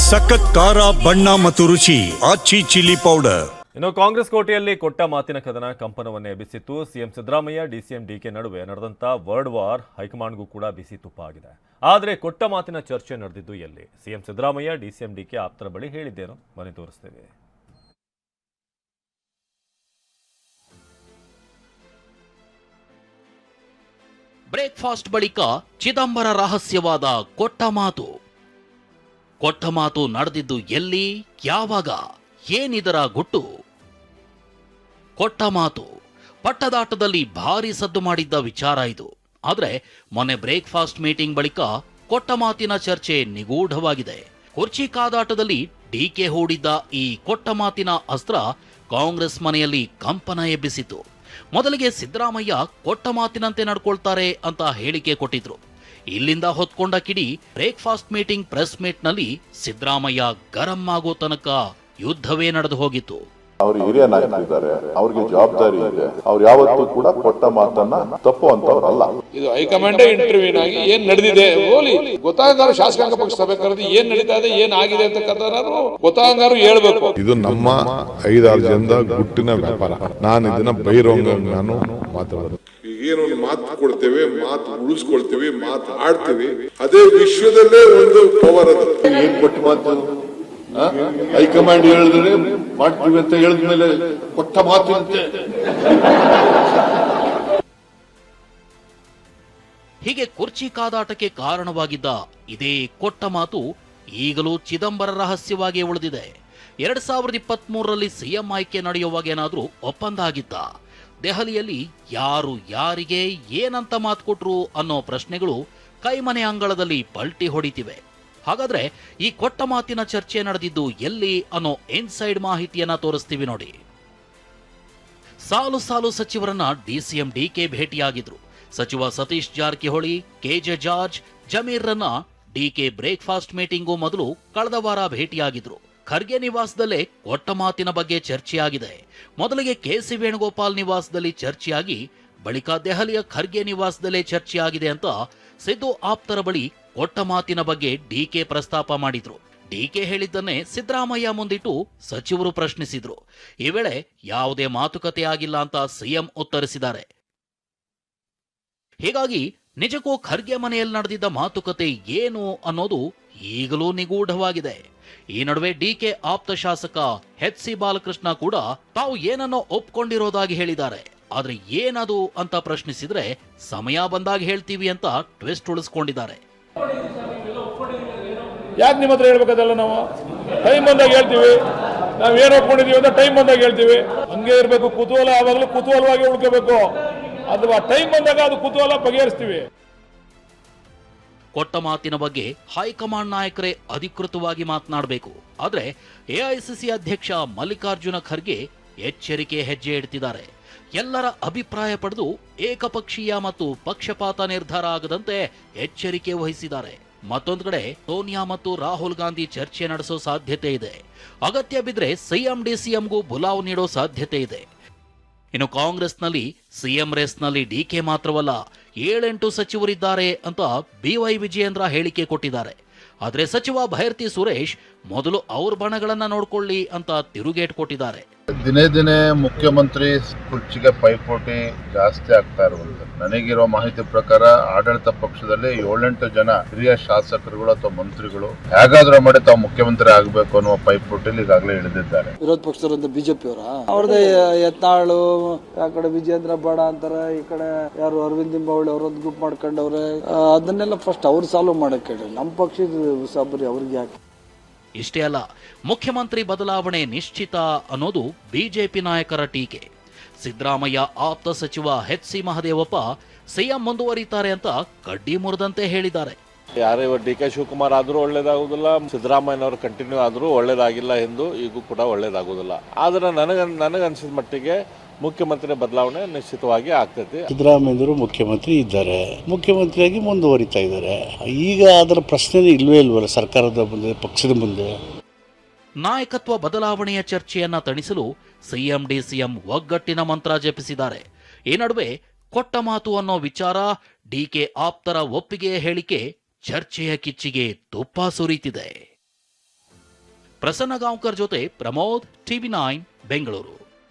ಸಖತ್ ಖಾರ ಬಣ್ಣ ಮತ್ತು ರುಚಿ ಆಚಿ ಚಿಲ್ಲಿ ಪೌಡರ್. ಇನ್ನು ಕಾಂಗ್ರೆಸ್ ಕೋಟೆಯಲ್ಲಿ ಕೊಟ್ಟ ಮಾತಿನ ಕದನ ಕಂಪನವನ್ನೇ ಎಬ್ಬಿಸಿತ್ತು. ಸಿಎಂ ಸಿದ್ದರಾಮಯ್ಯ ಡಿಸಿಎಂ ಡಿಕೆ ನಡುವೆ ನಡೆದಂತ ವರ್ಡ್ ವಾರ್ ಹೈಕಮಾಂಡ್ಗೂ ಕೂಡ ಬಿಸಿ ತುಪ್ಪ ಆಗಿದೆ. ಆದರೆ ಕೊಟ್ಟ ಮಾತಿನ ಚರ್ಚೆ ನಡೆದಿದ್ದು ಎಲ್ಲಿ? ಸಿಎಂ ಸಿದ್ದರಾಮಯ್ಯ ಡಿಸಿಎಂ ಡಿಕೆ ಆಪ್ತರ ಬಳಿ ಹೇಳಿದ್ದೇನೋ ಮನೆ ತೋರಿಸ್ತೇವೆ. ಬ್ರೇಕ್ಫಾಸ್ಟ್ ಬಳಿಕ ಚಿದಂಬರ ರಹಸ್ಯವಾದ ಕೊಟ್ಟ ಮಾತು ನಡೆದಿದ್ದು ಎಲ್ಲಿ, ಯಾವಾಗ, ಏನಿದರ ಗುಟ್ಟು? ಕೊಟ್ಟ ಮಾತು ಪಟ್ಟದಾಟದಲ್ಲಿ ಭಾರಿ ಸದ್ದು ಮಾಡಿದ್ದ ವಿಚಾರ ಇದು. ಆದರೆ ಮೊನ್ನೆ ಬ್ರೇಕ್ಫಾಸ್ಟ್ ಮೀಟಿಂಗ್ ಬಳಿಕ ಕೊಟ್ಟ ಮಾತಿನ ಚರ್ಚೆ ನಿಗೂಢವಾಗಿದೆ. ಕುರ್ಚಿ ಕಾದಾಟದಲ್ಲಿ ಡಿಕೆ ಹೂಡಿದ್ದ ಈ ಕೊಟ್ಟ ಮಾತಿನ ಅಸ್ತ್ರ ಕಾಂಗ್ರೆಸ್ ಮನೆಯಲ್ಲಿ ಕಂಪನ ಎಬ್ಬಿಸಿತು. ಮೊದಲಿಗೆ ಸಿದ್ದರಾಮಯ್ಯ ಕೊಟ್ಟ ಮಾತಿನಂತೆ ನಡ್ಕೊಳ್ತಾರೆ ಅಂತ ಹೇಳಿಕೆ ಕೊಟ್ಟಿದ್ರು. ಇಲ್ಲಿಂದ ಹೊತ್ಕೊಂಡ ಕಿಡಿ ಬ್ರೇಕ್ಫಾಸ್ಟ್ ಮೀಟಿಂಗ್ ಪ್ರೆಸ್ ಮೀಟ್ ನಲ್ಲಿ ಸಿದ್ದರಾಮಯ್ಯ ಗರಂ ಆಗೋ ತನಕ ಯುದ್ಧವೇ ನಡೆದು ಹೋಗಿತ್ತು. ಅವರು ಹಿರಿಯ ನಾಯಕರಿದ್ದಾರೆ, ಅವ್ರಿಗೆ ಜವಾಬ್ದಾರಿ ಇದೆ. ಅವ್ರು ಯಾವತ್ತೂ ಕೂಡ ಕೊಟ್ಟ ಮಾತನ್ನ ತಪ್ಪುವಂತವ್ರಲ್ಲ. ಇದು ಹೈಕಮಾಂಡ್ ಇಂಟರ್ವ್ಯೂನ್ ಆಗಿ ಏನ್ ನಡೆದಿದೆ ಗೊತ್ತಾಗಾರು ಶಾಸಕಾಂಗ ಪಕ್ಷ ಸಭೆ ಕರೆದು ಏನ್ ನಡೀತಾ ಇದೆ, ಏನ್ ಆಗಿದೆ ಅಂತ ಗೊತ್ತಾಗಾರು ಹೇಳ್ಬೇಕು. ಇದು ನಮ್ಮ 5-6 ಜನದ ಗುಟ್ಟಿನ ವ್ಯಾಪಾರ. ನಾನು ಇದನ್ನ ಬೈರೋಂಗ ನಾನು ಮಾತಾಡೋದು. ಏನೋ ಮಾತು ಕೊಡ್ತೇವೆ, ಮಾತು ಉಳಿಸ್ಕೊಳ್ತೇವೆ, ಮಾತು ಆಡ್ತೇವೆ. ಅದೇ ವಿಶ್ವದಲ್ಲೇ ಒಂದು ಪವರ್. ಅದು ಏನ್ ಕೊಟ್ಟ ಮಾತು ಹೈಕಮಾಂಡ್ ಹೇಳಿದ್ರೆ ಮಾಡ್ತೀವಿ ಅಂತ ಹೇಳಿದ್ಮೇಲೆ ಕೊಟ್ಟ ಮಾತಿನಂತೆ. ಹೀಗೆ ಕುರ್ಚಿ ಕಾದಾಟಕ್ಕೆ ಕಾರಣವಾಗಿದ್ದ ಇದೇ ಕೊಟ್ಟ ಮಾತು ಈಗಲೂ ಚಿದಂಬರ ರಹಸ್ಯವಾಗಿ ಉಳಿದಿದೆ. 2023ರಲ್ಲಿ ಸಿಎಂ ಆಯ್ಕೆ ನಡೆಯುವಾಗೇನಾದ್ರೂ ಒಪ್ಪಂದ ಆಗಿದ್ದ? ದೆಹಲಿಯಲ್ಲಿ ಯಾರು ಯಾರಿಗೆ ಏನಂತ ಮಾತು ಕೊಟ್ರು ಅನ್ನೋ ಪ್ರಶ್ನೆಗಳು ಕೈಮನೆ ಅಂಗಳದಲ್ಲಿ ಪಲ್ಟಿ ಹೊಡಿತಿವೆ. ಹಾಗಾದ್ರೆ ಈ ಕೊಟ್ಟ ಮಾತಿನ ಚರ್ಚೆ ನಡೆದಿದ್ದು ಎಲ್ಲಿ ಅನ್ನೋ ಇನ್ಸೈಡ್ ಮಾಹಿತಿಯನ್ನ ತೋರಿಸ್ತೀವಿ ನೋಡಿ. ಸಾಲು ಸಾಲು ಸಚಿವರನ್ನ ಡಿಸಿಎಂ ಡಿಕೆ ಭೇಟಿಯಾಗಿದ್ರು. ಸಚಿವ ಸತೀಶ್ ಜಾರಕಿಹೊಳಿ, ಕೆಜೆ ಜಾರ್ಜ್, ಜಮೀರ್ರನ್ನ ಡಿಕೆ ಬ್ರೇಕ್ಫಾಸ್ಟ್ ಮೀಟಿಂಗೂ ಮೊದಲು ಕಳೆದ ವಾರ ಭೇಟಿಯಾಗಿದ್ರು. ಖರ್ಗೆ ನಿವಾಸದಲ್ಲೇ ಕೊಟ್ಟ ಮಾತಿನ ಬಗ್ಗೆ ಚರ್ಚೆಯಾಗಿದೆ. ಮೊದಲಿಗೆ ಕೆಸಿ ವೇಣುಗೋಪಾಲ್ ನಿವಾಸದಲ್ಲಿ ಚರ್ಚೆಯಾಗಿ ಬಳಿಕ ದೆಹಲಿಯ ಖರ್ಗೆ ನಿವಾಸದಲ್ಲೇ ಚರ್ಚೆಯಾಗಿದೆ ಅಂತ ಸಿದ್ದು ಆಪ್ತರ ಬಳಿ ಕೊಟ್ಟ ಮಾತಿನ ಬಗ್ಗೆ ಡಿಕೆ ಪ್ರಸ್ತಾಪ ಮಾಡಿದ್ರು. ಡಿಕೆ ಹೇಳಿದ್ದನ್ನೇ ಸಿದ್ದರಾಮಯ್ಯ ಮುಂದಿಟ್ಟು ಸಚಿವರು ಪ್ರಶ್ನಿಸಿದ್ರು. ಈ ವೇಳೆ ಯಾವುದೇ ಮಾತುಕತೆ ಆಗಿಲ್ಲ ಅಂತ ಸಿಎಂ ಉತ್ತರಿಸಿದ್ದಾರೆ. ಹೀಗಾಗಿ ನಿಜಕ್ಕೂ ಖರ್ಗೆ ಮನೆಯಲ್ಲಿ ನಡೆದಿದ್ದ ಮಾತುಕತೆ ಏನು ಅನ್ನೋದು ಈಗಲೂ ನಿಗೂಢವಾಗಿದೆ. ಈ ನಡುವೆ ಡಿಕೆ ಆಪ್ತ ಶಾಸಕ ಎಚ್.ಸಿ. ಬಾಲಕೃಷ್ಣ ಕೂಡ ತಾವು ಏನನ್ನೋ ಒಪ್ಕೊಂಡಿರೋದಾಗಿ ಹೇಳಿದ್ದಾರೆ. ಆದ್ರೆ ಏನದು ಅಂತ ಪ್ರಶ್ನಿಸಿದ್ರೆ ಸಮಯ ಬಂದಾಗ ಹೇಳ್ತೀವಿ ಅಂತ ಟ್ವಿಸ್ಟ್ ಉಳಿಸ್ಕೊಂಡಿದ್ದಾರೆ. ಯಾಕೆ ನಿಮ್ಮ ಹತ್ರ ಹೇಳ್ಬೇಕದಲ್ಲ? ನಾವು ಟೈಮ್ ಬಂದಾಗ ಹೇಳ್ತೀವಿ. ನಾವ್ ಏನ್ ಒಪ್ಕೊಂಡಿದೀವಿ ಅಂತ ಟೈಮ್ ಬಂದಾಗ ಹೇಳ್ತೀವಿ. ಹಂಗೆ ಇರ್ಬೇಕು. ಕುತೂಹಲ ಯಾವಾಗಲೂ ಕುತೂಹಲವಾಗಿ ಉಳ್ಕೋಬೇಕು. ಅಥವಾ ಟೈಮ್ ಬಂದಾಗ ಅದು ಕುತೂಹಲ ಬಗೆಹರಿಸ್ತೀವಿ. ಕೊಟ್ಟ ಮಾತಿನ ಬಗ್ಗೆ ಹೈಕಮಾಂಡ್ ನಾಯಕರೇ ಅಧಿಕೃತವಾಗಿ ಮಾತನಾಡಬೇಕು. ಆದ್ರೆ ಎಐಸಿಸಿ ಅಧ್ಯಕ್ಷ ಮಲ್ಲಿಕಾರ್ಜುನ ಖರ್ಗೆ ಎಚ್ಚರಿಕೆ ಹೆಜ್ಜೆ ಇಡ್ತಿದ್ದಾರೆ. ಎಲ್ಲರ ಅಭಿಪ್ರಾಯ ಪಡೆದು ಏಕಪಕ್ಷೀಯ ಮತ್ತು ಪಕ್ಷಪಾತ ನಿರ್ಧಾರ ಆಗದಂತೆ ಎಚ್ಚರಿಕೆ ವಹಿಸಿದ್ದಾರೆ. ಮತ್ತೊಂದು ಕಡೆ ಸೋನಿಯಾ ಮತ್ತು ರಾಹುಲ್ ಗಾಂಧಿ ಚರ್ಚೆ ನಡೆಸೋ ಸಾಧ್ಯತೆ ಇದೆ. ಅಗತ್ಯ ಬಿದ್ರೆ ಸಿಎಂ ಡಿಸಿಎಂಗೂ ಬುಲಾವ್ ನೀಡೋ ಸಾಧ್ಯತೆ ಇದೆ. ಇನ್ನು ಕಾಂಗ್ರೆಸ್ನಲ್ಲಿ ಸಿಎಂ ರೇಸ್ನಲ್ಲಿ ಡಿಕೆ ಮಾತ್ರವಲ್ಲ 7-8 ಸಚಿವರಿದ್ದಾರೆ ಅಂತ ಬಿವೈ ವಿಜಯೇಂದ್ರ ಹೇಳಿಕೆ ಕೊಟ್ಟಿದ್ದಾರೆ. ಆದ್ರೆ ಸಚಿವ ಭೈರತಿ ಸುರೇಶ್ ಮೊದಲು ಅವ್ರ ಬಣಗಳನ್ನ ನೋಡ್ಕೊಳ್ಳಿ ಅಂತ ತಿರುಗೇಟ್ ಕೊಟ್ಟಿದ್ದಾರೆ. ದಿನೇ ದಿನೇ ಮುಖ್ಯಮಂತ್ರಿ ಕುರ್ಚಿಗೆ ಪೈಪೋಟಿ ಜಾಸ್ತಿ ಆಗ್ತಾ ಇರುವಂತ ನನಗಿರೋ ಮಾಹಿತಿ ಪ್ರಕಾರ ಆಡಳಿತ ಪಕ್ಷದಲ್ಲಿ 7-8 ಜನ ಹಿರಿಯ ಶಾಸಕರುಗಳು ಅಥವಾ ಮಂತ್ರಿಗಳು ಹೇಗಾದ್ರೂ ಮಾಡಿ ತಾವು ಮುಖ್ಯಮಂತ್ರಿ ಆಗಬೇಕು ಅನ್ನುವ ಪೈಪೋಟಿಯಲ್ಲಿ ಈಗಾಗಲೇ ಇಳಿದಿದ್ದಾರೆ. ವಿರೋಧ ಪಕ್ಷದವರಂತ ಬಿಜೆಪಿಯವರ ಅವ್ರದೇ ಯತ್ನಾಳು, ಆ ಕಡೆ ವಿಜೇಂದ್ರ ಬಾಡ ಅಂತಾರೆ, ಈ ಕಡೆ ಯಾರು ಅರವಿಂದ್ ಲಿಂಬಾವಳಿ ಅವರೊಂದು ಗ್ರೂಪ್ ಮಾಡ್ಕೊಂಡವ್ರೆ. ಅದನ್ನೆಲ್ಲ ಫಸ್ಟ್ ಅವ್ರು ಸಾಲ್ವ್ ಮಾಡಕ್ ಹೇಳಿ, ನಮ್ಮ ಪಕ್ಷದ ಉಸಾಬರಿ ಅವ್ರಿಗೆ ಯಾಕೆ? ಇಷ್ಟೇ ಅಲ್ಲ, ಮುಖ್ಯಮಂತ್ರಿ ಬದಲಾವಣೆ ನಿಶ್ಚಿತ ಅನ್ನೋದು ಬಿಜೆಪಿ ನಾಯಕರ ಟೀಕೆ. ಸಿದ್ದರಾಮಯ್ಯ ಆಪ್ತ ಸಚಿವ ಎಚ್.ಸಿ. ಮಹದೇವಪ್ಪ ಸಿಎಂ ಮುಂದುವರಿತಾರೆ ಅಂತ ಕಡ್ಡಿ ಮುರಿದಂತೆ ಹೇಳಿದ್ದಾರೆ. ಯಾರೇ ಡಿ.ಕೆ. ಶಿವಕುಮಾರ್ ಆದ್ರೂ ಒಳ್ಳೇದಾಗುದಿಲ್ಲ, ಸಿದ್ದರಾಮಯ್ಯನವರು ಕಂಟಿನ್ಯೂ ಆದ್ರೂ ಒಳ್ಳೇದಾಗಿಲ್ಲ ಎಂದು ಈಗೂ ಕೂಡ ಒಳ್ಳೇದಾಗುದಿಲ್ಲ. ಆದ್ರೆ ನನಗನ್ಸಿದ ಮಟ್ಟಿಗೆ ಮುಖ್ಯಮಂತ್ರಿ ಬದಲಾವಣೆ ನಿಶ್ಚಿತವಾಗಿ ಆಗ್ತೈತಿ. ಸಿದ್ದರಾಮಯ್ಯರು ಮುಖ್ಯಮಂತ್ರಿ ಇದ್ದಾರೆ, ಮುಖ್ಯಮಂತ್ರಿಯಾಗಿ ಮುಂದುವರಿತಾ ಇದ್ದಾರೆ. ಈಗ ಅದರ ಪ್ರಶ್ನೆ ಇಲ್ವೇ ಇಲ್ವಲ್ಲ ಸರ್ಕಾರದ ಮುಂದೆ, ಪಕ್ಷದ ಮುಂದೆ. ನಾಯಕತ್ವ ಬದಲಾವಣೆಯ ಚರ್ಚೆಯನ್ನ ತಣಿಸಲು ಸಿಎಂ ಡಿಸಿಎಂ ಒಗ್ಗಟ್ಟಿನ ಮಂತ್ರ ಜಪಿಸಿದ್ದಾರೆ. ಈ ನಡುವೆ ಕೊಟ್ಟ ಮಾತು ಅನ್ನೋ ವಿಚಾರ, ಡಿಕೆ ಆಪ್ತರ ಒಪ್ಪಿಗೆಯ ಹೇಳಿಕೆ ಚರ್ಚೆಯ ಕಿಚ್ಚಿಗೆ ತುಪ್ಪ ಸುರಿತಿದೆ. ಪ್ರಸನ್ನ ಗಾಂವ್ಕರ್ ಜೊತೆ ಪ್ರಮೋದ್, TV9 ಬೆಂಗಳೂರು.